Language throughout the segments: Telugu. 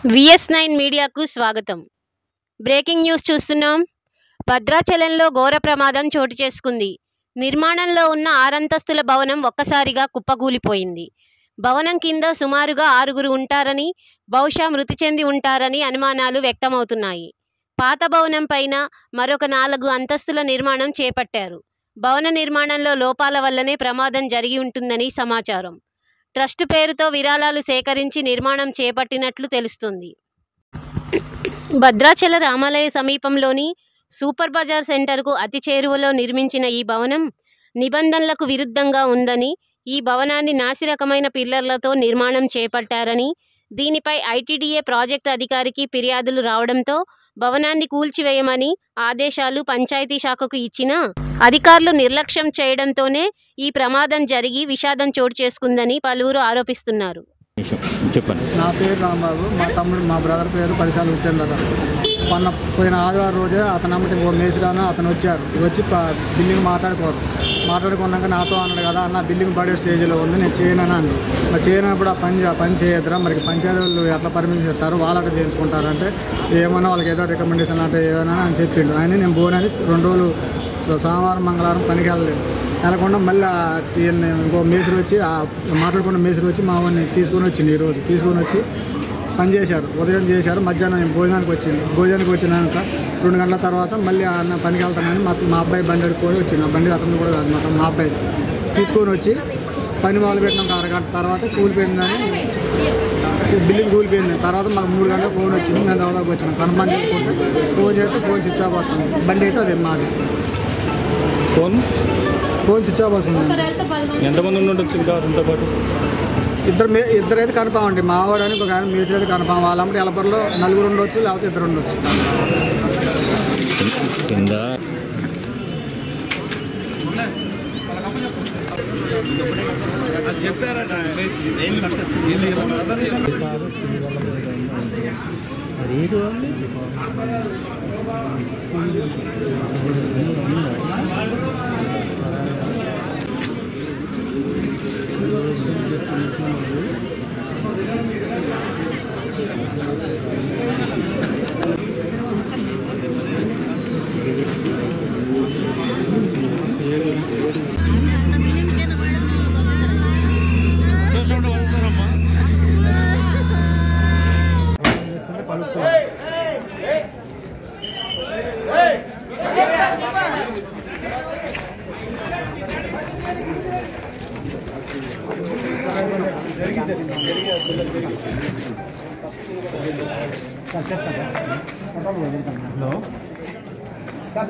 VS9 మీడియాకు స్వాగతం. బ్రేకింగ్ న్యూస్ చూస్తున్నాం. భద్రాచలంలో ఘోర ప్రమాదం చోటు చేసుకుంది. నిర్మాణంలో ఉన్న 6 అంతస్తుల భవనం ఒక్కసారిగా కుప్పకూలిపోయింది. భవనం కింద సుమారుగా 6 ఉంటారని, బహుశా మృతి చెంది ఉంటారని అనుమానాలు వ్యక్తమవుతున్నాయి. పాత భవనం పైన మరొక 4 అంతస్తుల నిర్మాణం చేపట్టారు. భవన నిర్మాణంలో లోపాల వల్లనే ప్రమాదం జరిగి ఉంటుందని సమాచారం. ట్రస్ట్ పేరుతో విరాళాలు సేకరించి నిర్మాణం చేపట్టినట్లు తెలుస్తుంది. భద్రాచల రామాలయ సమీపంలోని సూపర్ బజార్ సెంటర్కు అతి చేరువలో నిర్మించిన ఈ భవనం నిబంధనలకు విరుద్ధంగా ఉందని, ఈ భవనాన్ని నాసిరకమైన పిల్లర్లతో నిర్మాణం చేపట్టారని, దీనిపై ఐటీడీఏ ప్రాజెక్టు అధికారికి ఫిర్యాదులు రావడంతో భవనాన్ని కూల్చివేయమని ఆదేశాలు పంచాయతీ శాఖకు ఇచ్చినా అధికారులు నిర్లక్ష్యం చేయడంతోనే ఈ ప్రమాదం జరిగి విషాదం చోటు చేసుకుందని పలువురు ఆరోపిస్తున్నారు. చెప్పండి. నా పేరు రాంబాబు, మా బ్రదర్ పేరు పరిశాల ఉత్తేంద్ర. పోయిన ఆదివారం రోజే అతను అమ్మటి మేసిరాను అతను వచ్చి బిల్డింగ్ మాట్లాడుకున్నాక నాతో అన్నాడు కదా, అన్న బిల్డింగ్ పడే స్టేజ్లో ఉంది, నేను చేయనని అన్నాను. మరి చేయనప్పుడు ఆ పని చేయొద్దురా, మరి పంచాయతీ వాళ్ళు ఎట్లా పర్మిషన్ ఇస్తారు, వాళ్ళట చేయించుకుంటారంటే ఏమన్నా వాళ్ళకి ఏదో రికమెండేషన్ అంటే ఏమైనా అని చెప్పిండు. ఆయన నేను పోనని 2 రోజులు సోమవారం మంగళవారం పనికి వెళ్ళకుండా మళ్ళీ ఇంకో మేసురు వచ్చి మాట్లాడుకున్న మేసురు వచ్చి మా వాడిని తీసుకొని వచ్చింది. ఈరోజు తీసుకొని వచ్చి పని చేశారు, ఉదయం చేశారు, మధ్యాహ్నం భోజనానికి వచ్చినాక 2 గంటల తర్వాత మళ్ళీ అన్న పనికి వెళ్తానని మా అబ్బాయి బండి కూడా వచ్చింది. ఆ బండి అతను కూడా కాదు, మా అబ్బాయి తీసుకొని వచ్చి పని మొదలు పెట్టినాక 1 గంట తర్వాత కూలిపోయిందని బిల్డింగ్ కూలిపోయింది. తర్వాత మాకు 3 గంటలకు ఫోన్ వచ్చింది. నేను దాదాపు వచ్చినాను, కన్ఫర్మ్ చేసుకుంటే ఫోన్ చేస్తే ఫోన్ స్విచ్ ఆఫ్ అవుతుంది. బండి అయితే అదే మాది, ఫోన్ స్విచ్ ఆఫ్ వస్తుంది. ఎంతమంది ఉండొచ్చు ఇంకా అతనితో పాటు? ఇద్దరైతే కన్ఫామ్ అండి. మావాడని ఒక ఆయన మేస్త్రి అయితే కన్ఫామ్. వాళ్ళంటే ఎలపర్లో 4 ఉండొచ్చు, లేకపోతే 2 ఉండొచ్చు.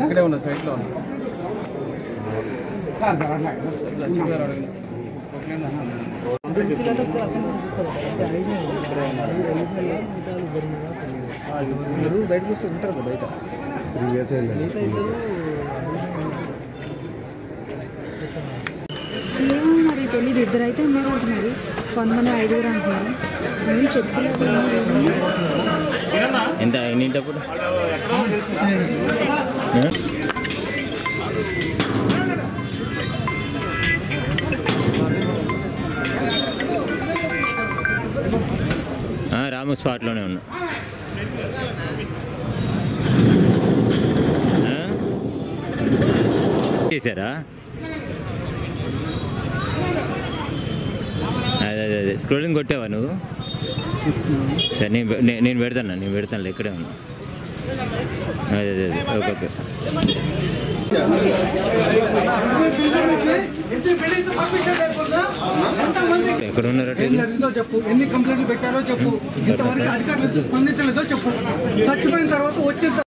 ఇక్కడే ఉన్నా, సైట్లో ఉన్నా. బయటకు వస్తే ఉంటారు కదా బయట. ఏమో మరి తెలీదు. 2 అయితే ఉన్నారు అంటున్నారు, కొంతమంది 5 అంటున్నారు. నేను చెప్పలేదు. ఎంత ఎన్నింటప్పుడు రాము స్పాట్లోనే ఉన్నా. చేశారా? అదే స్క్రోలింగ్ కొట్టావా నువ్వు? సరే నేను పెడతాను ఇక్కడే ఉన్నా. అదే ఓకే. ఎక్కడ ఉన్నారో చెప్పు, ఎన్ని కంప్లైంట్లు పెట్టారో చెప్పు, ఇంతవరకు అధికారులు స్పందించలేదో చెప్పు. చచ్చిపోయిన తర్వాత వచ్చే